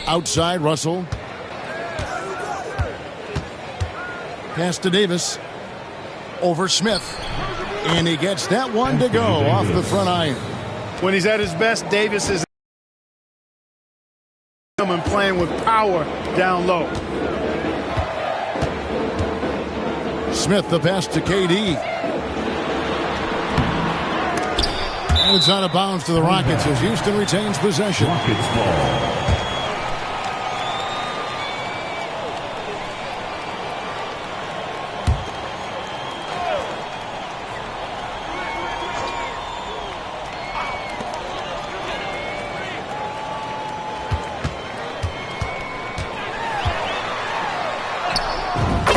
Outside, Russell. Pass to Davis. Over Smith. And he gets that one to go off the front iron. When he's at his best, Davis is and playing with power down low. Smith, the pass to KD. And it's out of bounds to the Rockets as Houston retains possession. Rockets ball.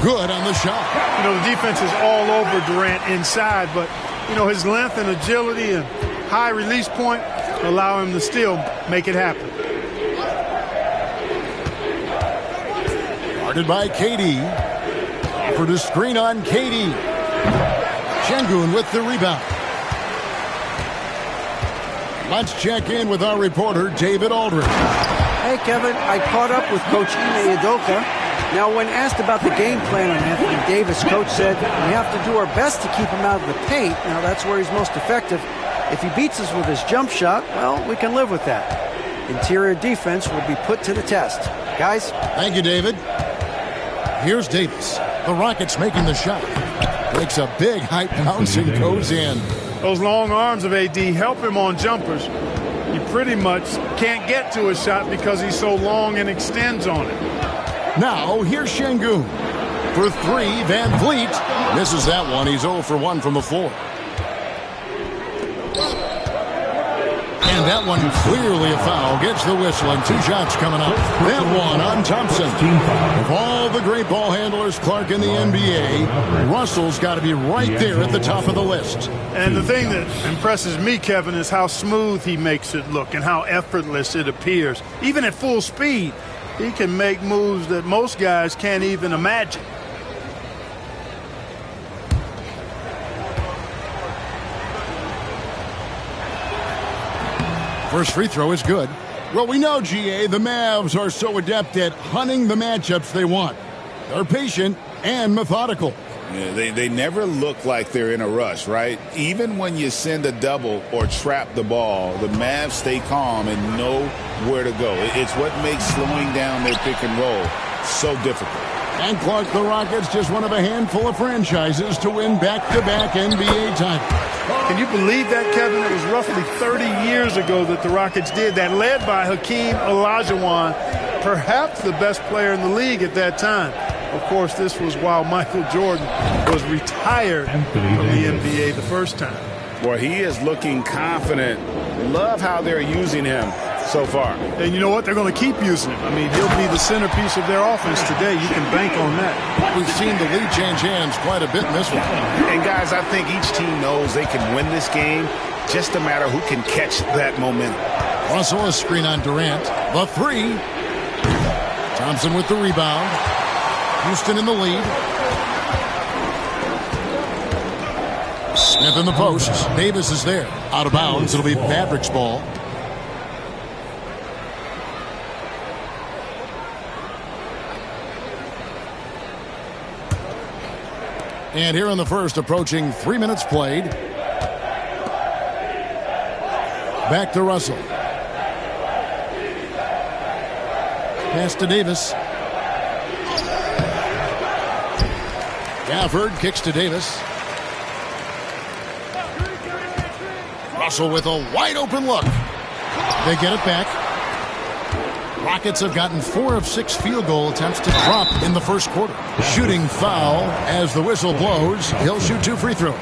Good on the shot. You know, the defense is all over Durant inside, but, you know, his length and agility and high release point allow him to still make it happen. Guarded by KD. Offered a screen on KD. Şengün with the rebound. Let's check in with our reporter, David Aldridge. Hey, Kevin. I caught up with Coach Ime Udoka. Now, when asked about the game plan on Anthony Davis, Coach said, we have to do our best to keep him out of the paint. Now, that's where he's most effective. If he beats us with his jump shot, well, we can live with that. Interior defense will be put to the test. Guys? Thank you, David. Here's Davis. The Rockets making the shot. Makes a big height bounce and goes in. Those long arms of AD help him on jumpers. He pretty much can't get to his shot because he's so long and extends on it. Now, here's Şengün. For three, Van Vliet misses that one. He's 0 for 1 from the floor. And that one clearly a foul. Gets the whistle and 2 shots coming up. That one on Thompson. Of all the great ball handlers, Clark, in the NBA, Russell's got to be right there at the top of the list. And the thing that impresses me, Kevin, is how smooth he makes it look and how effortless it appears. Even at full speed, he can make moves that most guys can't even imagine. First free throw is good. Well, we know, GA, the Mavs are so adept at hunting the matchups they want. They're patient and methodical. Yeah, they never look like they're in a rush, right? Even when you send a double or trap the ball, the Mavs stay calm and know where to go. It's what makes slowing down their pick and roll so difficult. And Clark, the Rockets, just one of a handful of franchises to win back-to-back NBA titles. Can you believe that, Kevin? It was roughly 30 years ago that the Rockets did that, led by Hakeem Olajuwon, perhaps the best player in the league at that time. Of course, this was while Michael Jordan was retired from the NBA the first time. Boy, he is looking confident. Love how they're using him so far. And you know what? They're going to keep using him. I mean, he'll be the centerpiece of their offense today. You can bank on that. We've seen the lead change hands quite a bit in this one. And, guys, I think each team knows they can win this game. Just a matter who can catch that momentum. Russell, a screen on Durant. The three. Thompson with the rebound. Houston in the lead. Smith in the post. Davis is there. Out of bounds. It'll be Mavericks ball. And here in the first, approaching 3 minutes played. Back to Russell. Pass to Davis. Gafford kicks to Davis. Russell with a wide open look. They get it back. Rockets have gotten 4 of 6 field goal attempts to drop in the first quarter. Shooting foul as the whistle blows. He'll shoot 2 free throws.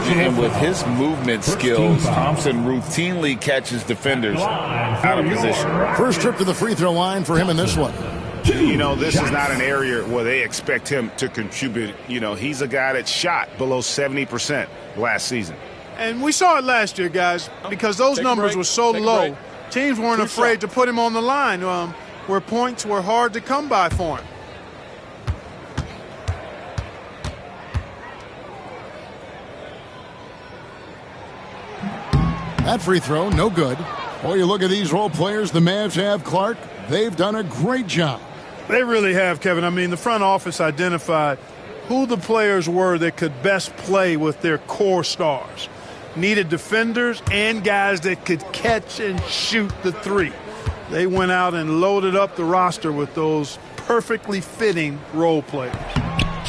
And with his movement skills, Thompson routinely catches defenders out of position. First trip to the free throw line for him in this one. You know, this is not an area where they expect him to contribute. You know, he's a guy that shot below 70% last season. And we saw it last year, guys, because those numbers were so low. Teams weren't afraid to put him on the line where points were hard to come by for him. That free throw, no good. Well, you look at these role players the Mavs have, Clark. They've done a great job. They really have, Kevin. I mean, the front office identified who the players were that could best play with their core stars. Needed defenders and guys that could catch and shoot the three. They went out and loaded up the roster with those perfectly fitting role players.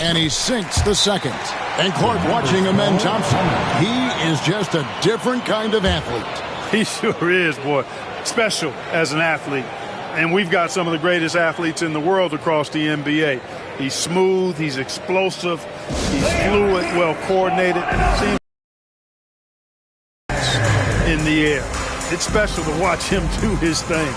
And he sinks the second. And Clark watching Amen Thompson. He is just a different kind of athlete. He sure is, boy. Special as an athlete. And we've got some of the greatest athletes in the world across the NBA. He's smooth, he's explosive, he's fluid, well coordinated. In the air. It's special to watch him do his thing.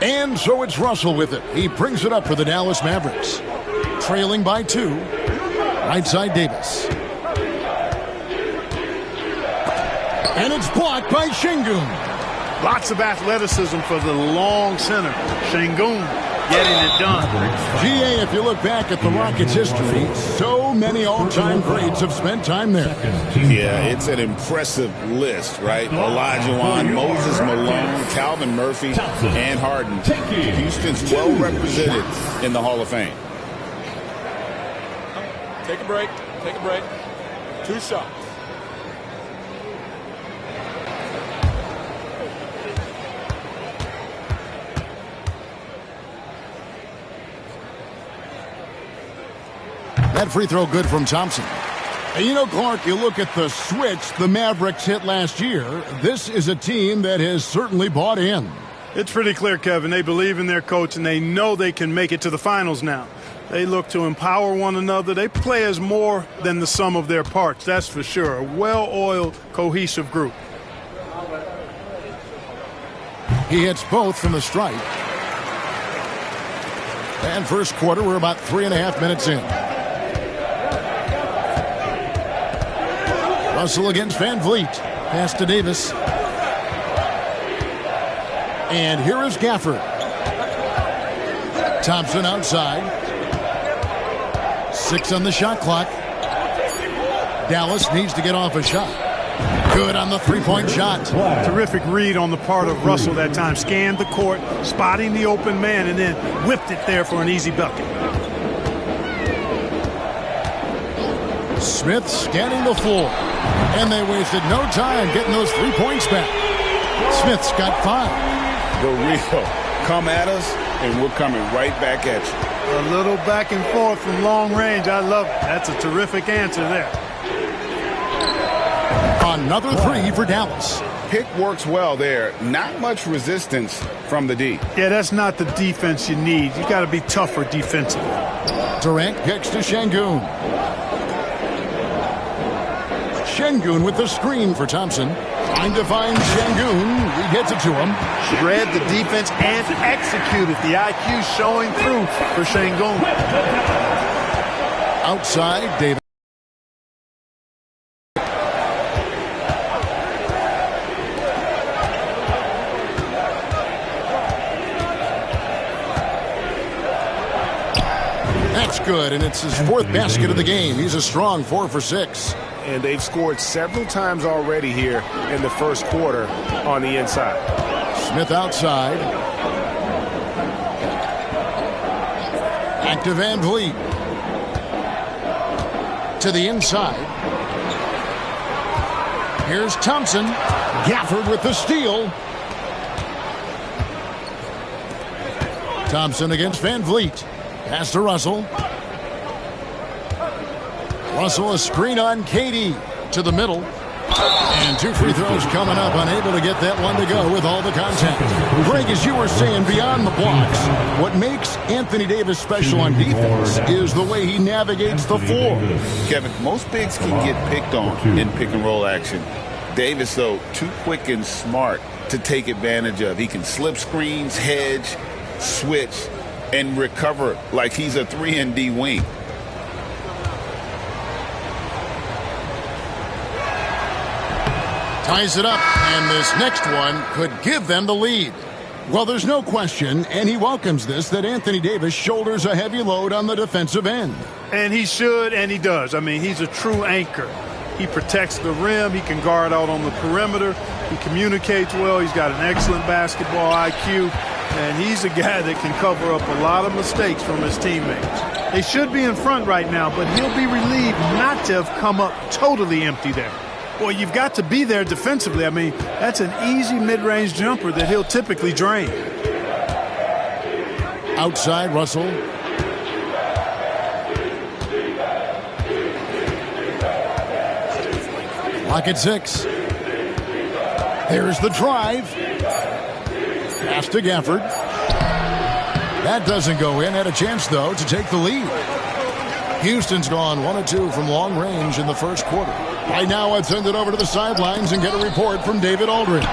And so it's Russell with it. He brings it up for the Dallas Mavericks. Trailing by 2. Right side Davis. And it's blocked by Şengün. Lots of athleticism for the long center. Şengün getting it done. GA, if you look back at the Rockets' history, so many all-time greats have spent time there. Yeah, it's an impressive list, right? Olajuwon, Moses Malone, Calvin Murphy, and Harden. Houston's well represented in the Hall of Fame. Take a break. Take a break. 2 shots. That free throw good from Thompson. And you know, Clark, you look at the switch the Mavericks hit last year. This is a team that has certainly bought in. It's pretty clear, Kevin. They believe in their coach, and they know they can make it to the finals now. They look to empower one another. They play as more than the sum of their parts, that's for sure. A well-oiled, cohesive group. He hits both from the stripe. And first quarter, we're about 3.5 minutes in. Russell against Van Vliet. Pass to Davis. And here is Gafford. Thompson outside. 6 on the shot clock. Dallas needs to get off a shot. Good on the three-point shot. Terrific read on the part of Russell that time. Scanned the court, spotting the open man, and then whipped it there for an easy bucket. Smith scanning the floor. And they wasted no time getting those 3 points back. Smith's got 5. The real come at us, and we're coming right back at you. A little back and forth from long range. I love it. That's a terrific answer there. Another 3 for Dallas. Pick works well there. Not much resistance from the D. Yeah, that's not the defense you need. You got to be tougher defensively. Durant kicks to Şengün. Şengün with the screen for Thompson. Trying to find Şengün. He gets it to him. Read the defense and executed. The IQ showing through for Şengün. Outside, Davis. That's good, and it's his fourth basket of the game. He's a strong 4 for 6. And they've scored several times already here in the first quarter on the inside. Smith outside. Back to Van Vliet. To the inside. Here's Thompson. Gafford with the steal. Thompson against Van Vliet. Pass to Russell. Russell, a screen on Katie to the middle. And 2 free throws coming up, unable to get that one to go with all the contact. Greg, as you were saying, beyond the blocks, what makes Anthony Davis special on defense is the way he navigates the floor. Kevin, most bigs can get picked on in pick-and-roll action. Davis, though, too quick and smart to take advantage of. He can slip screens, hedge, switch, and recover like he's a 3-and-D wing. Ties it up, and this next one could give them the lead. Well, there's no question, and he welcomes this, that Anthony Davis shoulders a heavy load on the defensive end. And he should, and he does. I mean, he's a true anchor. He protects the rim. He can guard out on the perimeter. He communicates well. He's got an excellent basketball IQ. And he's a guy that can cover up a lot of mistakes from his teammates. They should be in front right now, but he'll be relieved not to have come up totally empty there. Well, you've got to be there defensively. I mean, that's an easy mid-range jumper that he'll typically drain. Outside, Russell. Clock at 6. There's the drive. Pass to Gafford. That doesn't go in. Had a chance, though, to take the lead. Houston's gone 1 of 2 from long range in the first quarter. Right now, let's send it over to the sidelines and get a report from David Aldridge.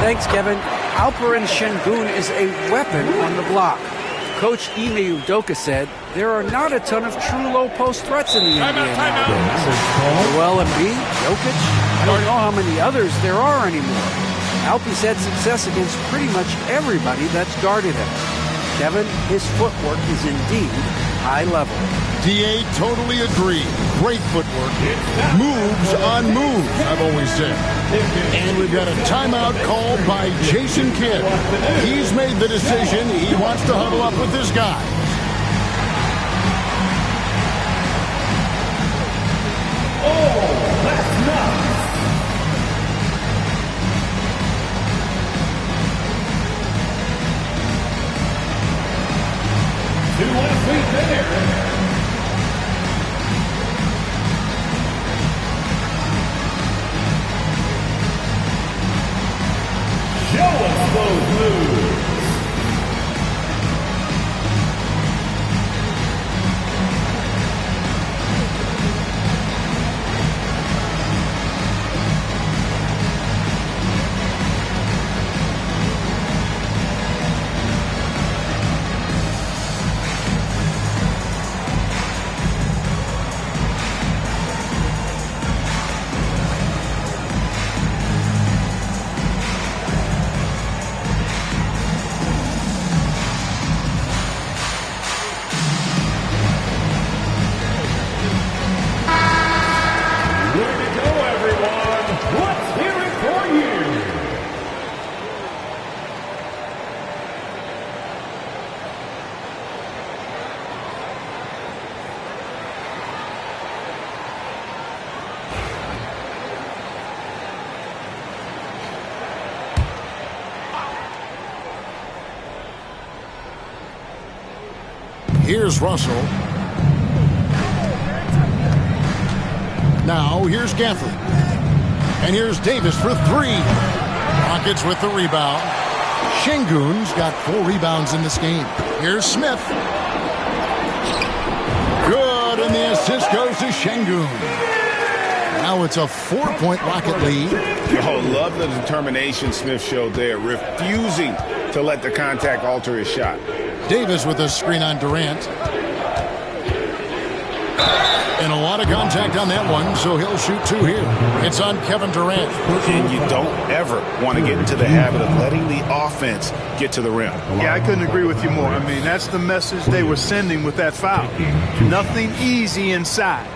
Thanks, Kevin. Alperen Şengün is a weapon on the block. Coach Ime Udoka said there are not a ton of true low-post threats in the NBA nowadays. Joel Embiid, Jokic, I don't know how many others there are anymore. Alpie's had success against pretty much everybody that's guarded him. Kevin, his footwork is indeed high level. DA totally agree. Great footwork. Moves on moves, I've always said. And we've got a timeout called by Jason Kidd. He's made the decision. He wants to huddle up with this guy. Oh, that's nuts. Two left feet there. Show us those moves. Here's Russell. Now here's Gafford. And here's Davis for 3. Rockets with the rebound. Şengün's got 4 rebounds in this game. Here's Smith. Good, and the assist goes to Şengün. Now it's a 4-point Rocket lead. Oh, love the determination Smith showed there, refusing to let the contact alter his shot. Davis with a screen on Durant. And a Out of contact on that one, so he'll shoot 2 here. It's on Kevin Durant. And you don't ever want to get into the habit of letting the offense get to the rim. Yeah, I couldn't agree with you more. I mean, that's the message they were sending with that foul. Nothing easy inside.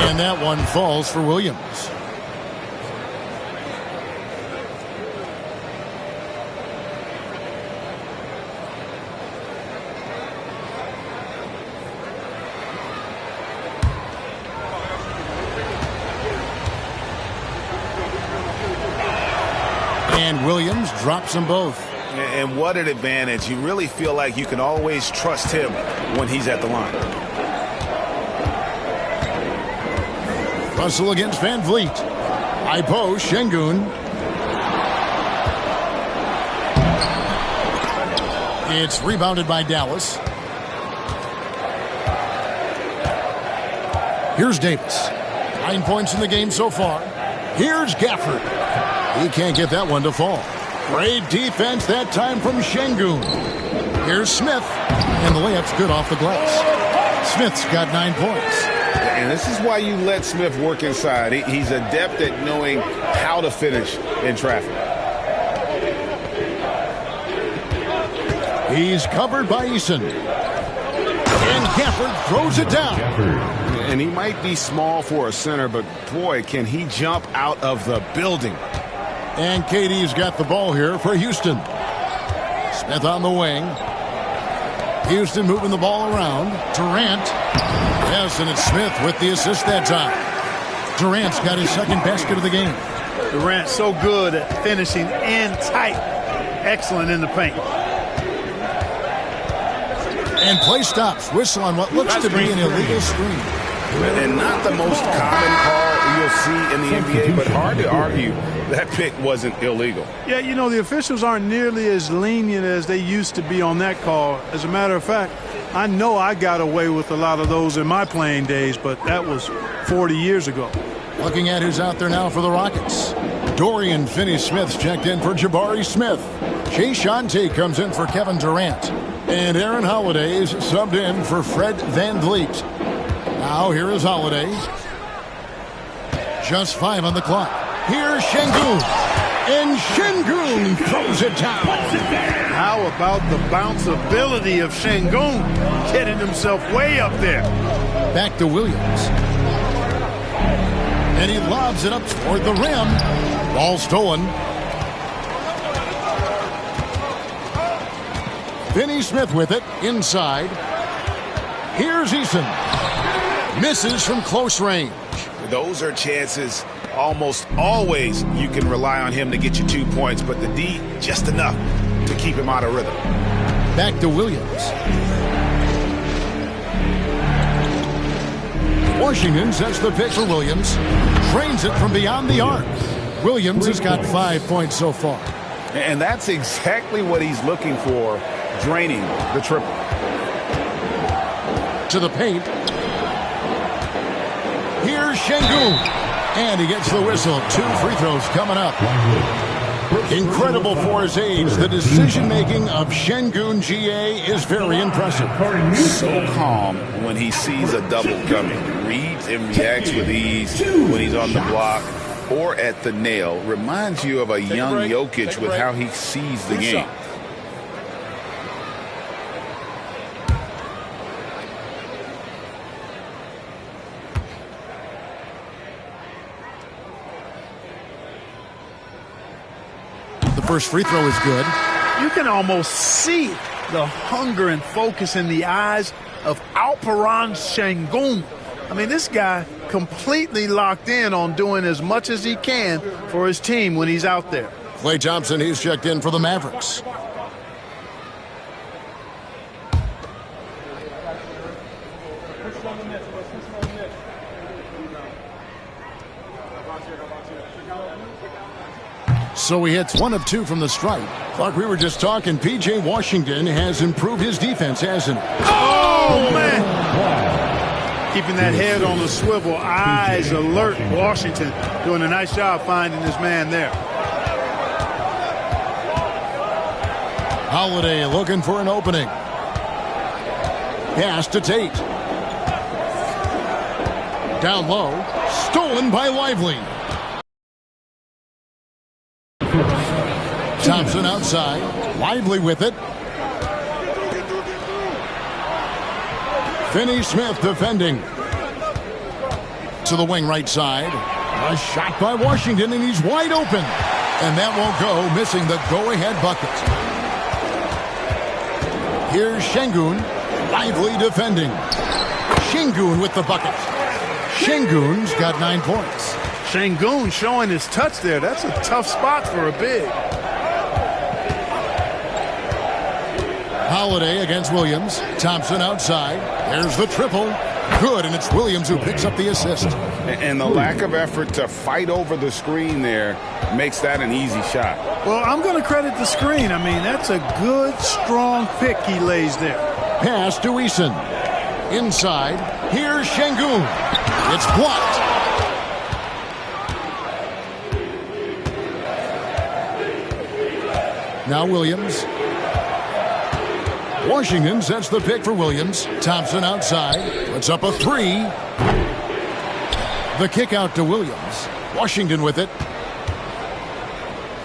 And that one falls for Williams. And Williams drops them both. And what an advantage. You really feel like you can always trust him when he's at the line. Russell against Van Vliet. Ipo, Şengün. It's rebounded by Dallas. Here's Davis. 9 points in the game so far. Here's Gafford. He can't get that one to fall. Great defense that time from Şengün. Here's Smith. And the layup's good off the glass. Smith's got 9 points. And this is why you let Smith work inside. He's adept at knowing how to finish in traffic. He's covered by Eason. And Gafford throws it down. And he might be small for a center, but boy, can he jump out of the building. And KD's got the ball here for Houston. Smith on the wing. Houston moving the ball around. Durant. Yes, and it's Smith with the assist that time. Durant's got his second basket of the game. Durant so good at finishing in tight. Excellent in the paint. And play stops. Whistle on what looks to be an illegal screen. And not the most common call you'll see in the NBA, but hard to argue that pick wasn't illegal. Yeah, you know, the officials aren't nearly as lenient as they used to be on that call. As a matter of fact, I know I got away with a lot of those in my playing days, but that was 40 years ago. Looking at who's out there now for the Rockets. Dorian Finney-Smith's checked in for Jabari Smith. Keyshawn Tate comes in for Kevin Durant. And Aaron Holiday is subbed in for Fred Van Vliet. Now here is Holiday. Just 5 on the clock. Here's Şengün. And Şengün throws it down. How about the bounceability of Şengün getting himself way up there? Back to Williams. And he lobs it up toward the rim. Ball stolen. Finney-Smith with it inside. Here's Eason. Misses from close range. Those are chances almost always you can rely on him to get you 2 points, but the D just enough to keep him out of rhythm. Back to Williams. Washington sets the pitch for Williams. Trains it from beyond the arc. Williams has got 5 points so far. And that's exactly what he's looking for, draining the triple. To the paint. Here's Şengün. And he gets the whistle. 2 free throws coming up. Incredible for his age. The decision-making of Şengün GA is very impressive. So calm when he sees a double coming. Reads and reacts with ease when he's on the block or at the nail. Reminds you of a young Jokic with how he sees the game. First free throw is good. You can almost see the hunger and focus in the eyes of Alperen Şengün. I mean, this guy completely locked in on doing as much as he can for his team when he's out there. Klay Thompson, he's checked in for the Mavericks. So he hits 1 of 2 from the stripe. Like we were just talking, P.J. Washington has improved his defense, hasn't he? Oh, man! keeping that head on the swivel, eyes alert. Washington doing a nice job finding this man there. Holiday looking for an opening. Pass to Tate. Down low. Stolen by Lively. Thompson outside. Lively with it. Finney-Smith defending. To the wing right side. A shot by Washington, and he's wide open. And that won't go, missing the go-ahead bucket. Here's Şengün. Lively defending. Şengün with the bucket. Şengün's got 9 points. Şengün showing his touch there. That's a tough spot for a big. Holiday against Williams. Thompson outside. There's the triple. Good, and it's Williams who picks up the assist. And the lack of effort to fight over the screen there makes that an easy shot. Well, I'm going to credit the screen. I mean, that's a good, strong pick he lays there. Pass to Eason. Inside. Here's Şengün. It's blocked. Now Williams. Washington sets the pick for Williams. Thompson outside. Puts up a 3. The kick out to Williams. Washington with it.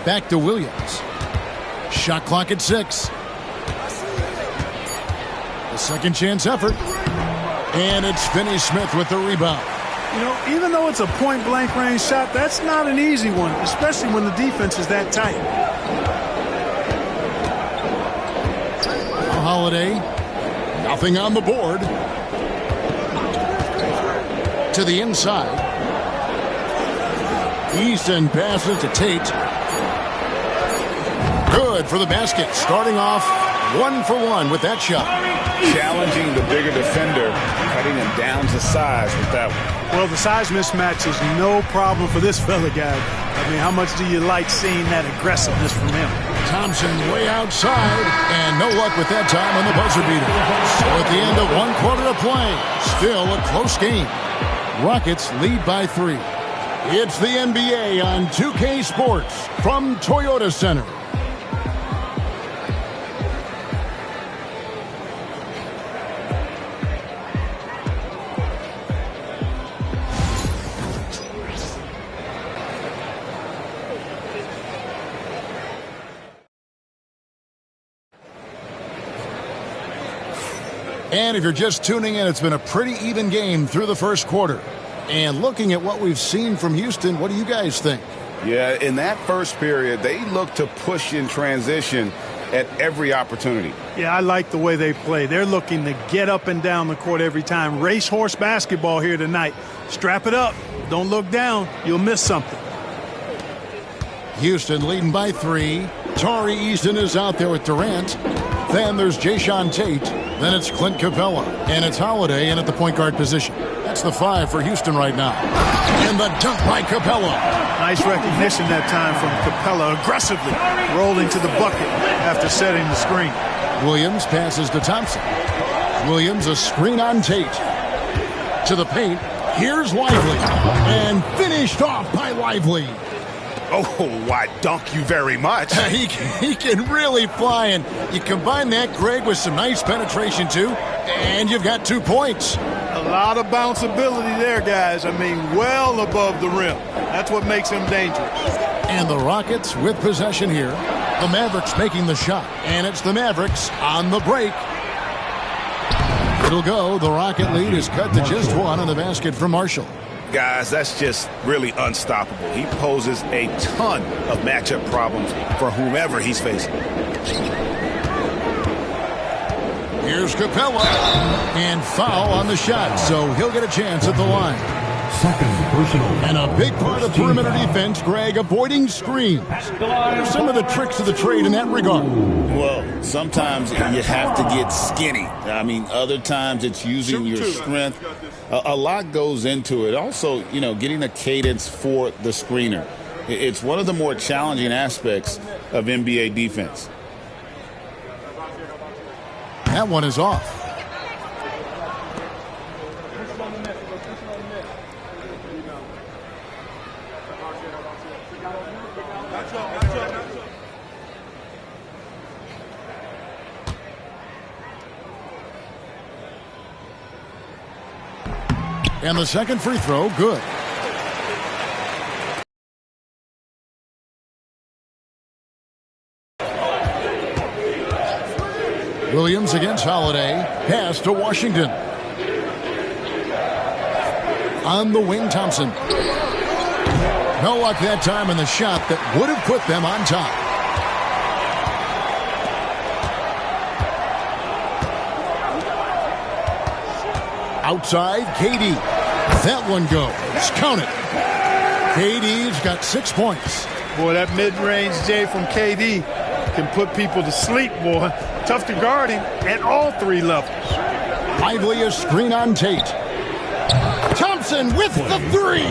Back to Williams. Shot clock at 6. A second chance effort. And it's Finney-Smith with the rebound. You know, even though it's a point-blank range shot, that's not an easy one, especially when the defense is that tight. Holiday, nothing on the board. To the inside. Easton passes to Tate. Good for the basket. Starting off 1 for 1 with that shot. Challenging the bigger defender, cutting him down to size with that one. Well, the size mismatch is no problem for this fella, guy. I mean, how much do you like seeing that aggressiveness from him? Thompson way outside, and no luck with that time on the buzzer beater. So at the end of 1 quarter of play, still a close game. Rockets lead by 3. It's the NBA on 2K Sports from Toyota Center. And if you're just tuning in, it's been a pretty even game through the first quarter. And looking at what we've seen from Houston, what do you guys think? Yeah, in that first period, they looked to push in transition at every opportunity. Yeah, I like the way they play. They're looking to get up and down the court every time. Racehorse basketball here tonight. Strap it up. Don't look down. You'll miss something. Houston leading by 3. Tari Eason is out there with Durant. Then there's Jae'Sean Tate. Then it's Clint Capella. And it's Holiday in at the point guard position. That's the 5 for Houston right now. And the dunk by Capella. Nice recognition that time from Capella. Aggressively rolling to the bucket after setting the screen. Williams passes to Thompson. Williams a screen on Tate. To the paint. Here's Lively. And finished off by Lively. Oh, why, dunk you very much. He can really fly, and you combine that, Greg, with some nice penetration, too, and you've got 2 points. A lot of bounceability there, guys. I mean, well above the rim. That's what makes him dangerous. And the Rockets with possession here. The Mavericks making the shot, and it's the Mavericks on the break. It'll go. The Rocket lead is cut to just 1 on the basket from Marshall. Guys, that's just really unstoppable. He poses a ton of matchup problems for whomever he's facing. Here's Capella. And foul on the shot, so he'll get a chance at the line. Second personal. And a big part of perimeter defense, Greg, avoiding screens. What are some of the tricks of the trade in that regard? Well, sometimes you have to get skinny. I mean, other times it's using your strength. A lot goes into it. Also, you know, getting a cadence for the screener. It's one of the more challenging aspects of NBA defense. That one is off. And the second free throw, good. Williams against Holiday. Pass to Washington. On the wing, Thompson. No luck that time in the shot that would have put them on top. Outside, KD. That one goes. Count it. KD's got 6 points. Boy, that mid-range Jay from KD can put people to sleep, boy. Tough to guard him at all 3 levels. Lively a screen on Tate. Thompson with the 3.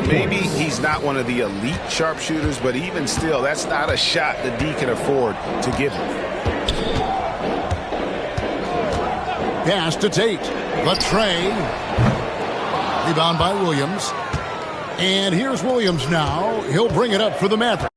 Maybe he's not one of the elite sharpshooters, but even still, that's not a shot that D can afford to give him. Pass to Tate. The tray. Rebound by Williams. And here's Williams now. He'll bring it up for the Mavericks.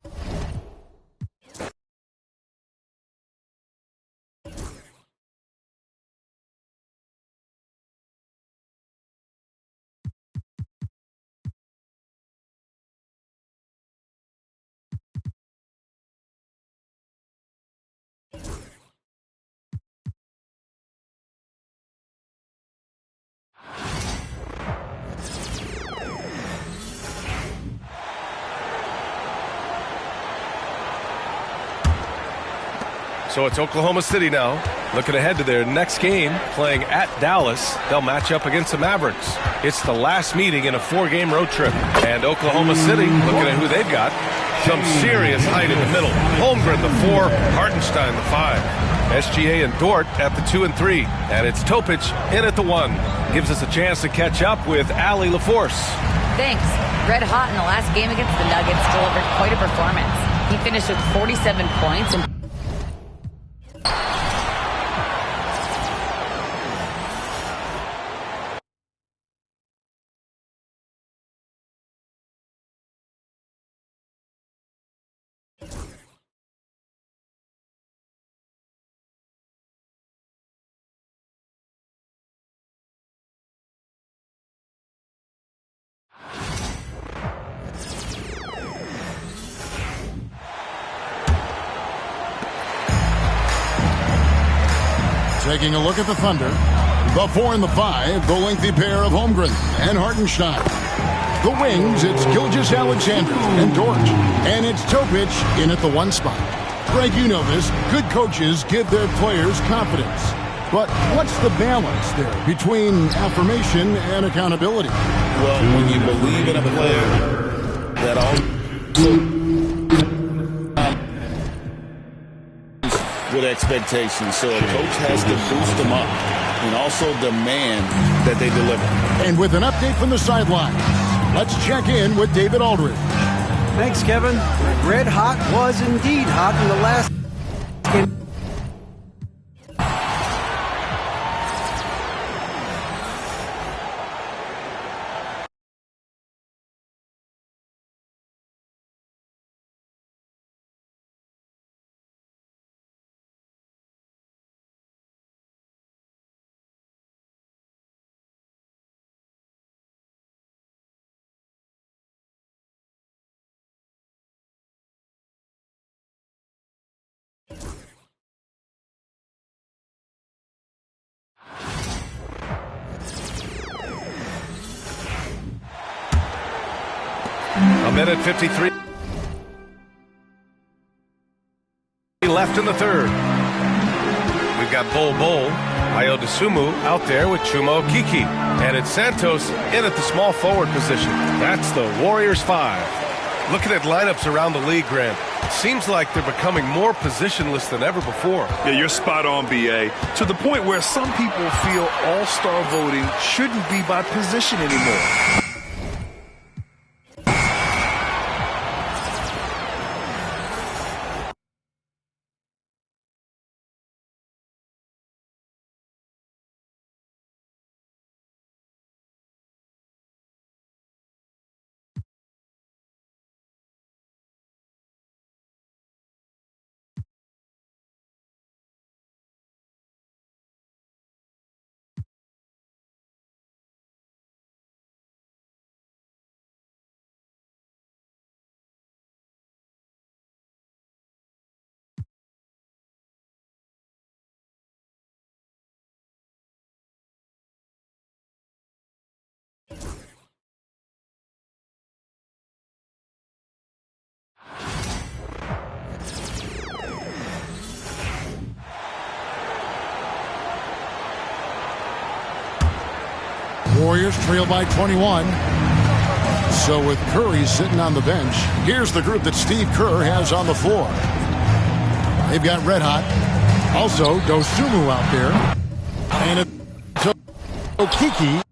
So it's Oklahoma City now, looking ahead to their next game, playing at Dallas. They'll match up against the Mavericks. It's the last meeting in a 4-game road trip. And Oklahoma City, looking at who they've got, some serious height in the middle. Holmgren, the 4, Hartenstein, the 5. SGA and Dort at the 2 and 3. And it's Topic in at the 1. Gives us a chance to catch up with Allie LaForce. Thanks. Red hot in the last game against the Nuggets, delivered quite a performance. He finished with 47 points and taking a look at the Thunder. The 4 and the 5, the lengthy pair of Holmgren and Hartenstein. The wings, it's Gilgeous-Alexander and Dort. And it's Topic in at the 1 spot. Greg, you know this. Good coaches give their players confidence. But what's the balance there between affirmation and accountability? Well, when you believe in a player that also with expectations, so a coach has to boost them up and also demand that they deliver. And with an update from the sidelines, let's check in with David Aldridge. Thanks, Kevin. Red hot was indeed hot in the last game. A minute 53 left in the third. We've got Bol Ayo Dosunmu out there with Chuma Okeke. And it's Santos in at the small forward position. That's the Warriors 5. Looking at lineups around the league, Grant, it seems like they're becoming more positionless than ever before. Yeah, you're spot on, B.A. To the point where some people feel all-star voting shouldn't be by position anymore. Warriors trail by 21. So with Curry sitting on the bench, here's the group that Steve Kerr has on the floor. They've got Red Hot. Also, Dosunmu out there. And Okiki.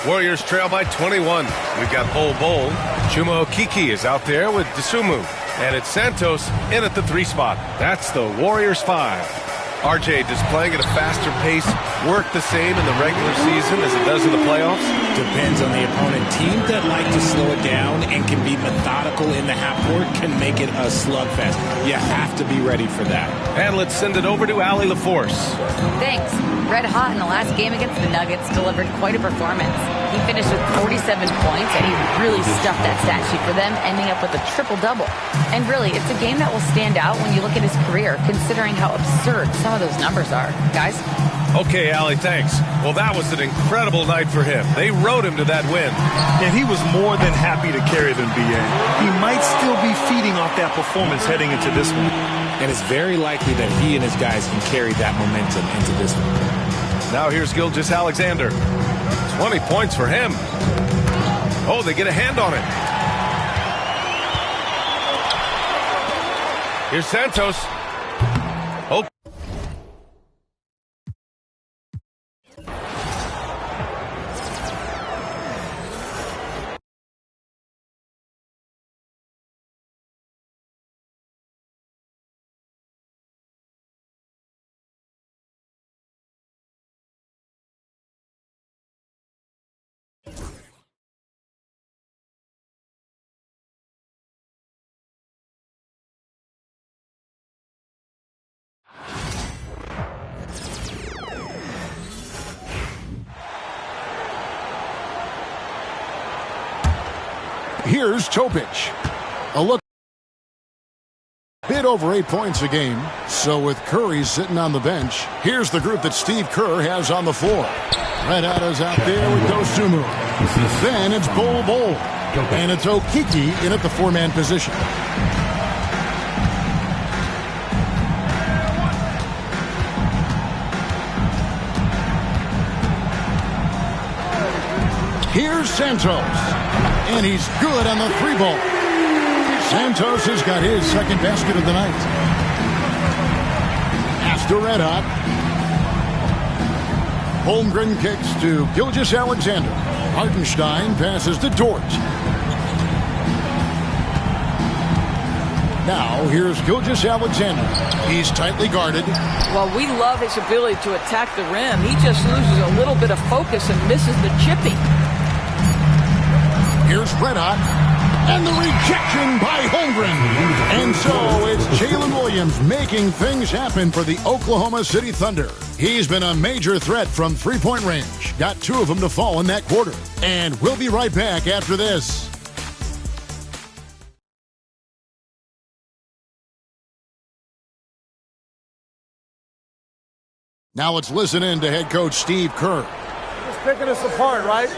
Warriors trail by 21. We've got Bol. Chuma Okeke is out there with Dosunmu. And it's Santos in at the 3 spot. That's the Warriors 5. RJ, does playing at a faster pace work the same in the regular season as it does in the playoffs? Depends on the opponent. Teams that like to slow it down and can be methodical in the half court can make it a slugfest. You have to be ready for that. And let's send it over to Allie LaForce. Thanks. Red hot in the last game against the Nuggets, delivered quite a performance. He finished with 47 points, and he really stuffed that stat sheet for them, ending up with a triple-double. And really, it's a game that will stand out when you look at his career, considering how absurd some of those numbers are. Guys? Okay, Allie, thanks. Well, that was an incredible night for him. They rode him to that win. And he was more than happy to carry them, B.A. He might still be feeding off that performance heading into this one. And it's very likely that he and his guys can carry that momentum into this one. Now here's Gilgeous-Alexander. 20 points for him. Oh, they get a hand on it. Here's Santos. Oh. Here's Topic. A look. Bit over 8 points a game. So with Curry sitting on the bench, here's the group that Steve Kerr has on the floor. Red Hot is out there with Dosunmu. Then it's Bol. And it's Okeke in at the 4-man position. Here's Santos. And he's good on the 3-ball. Santos has got his second basket of the night. Pass to Red Hot. Holmgren kicks to Gilgeous-Alexander. Hartenstein passes to Dort. Now here's Gilgeous-Alexander. He's tightly guarded. Well, we love his ability to attack the rim. He just loses a little bit of focus and misses the chippy. Here's Red Hot, and the rejection by Holmgren. And so it's Jalen Williams making things happen for the Oklahoma City Thunder. He's been a major threat from three-point range. Got 2 of them to fall in that quarter. And we'll be right back after this. Now let's listen in to head coach Steve Kerr. Just picking us apart, right?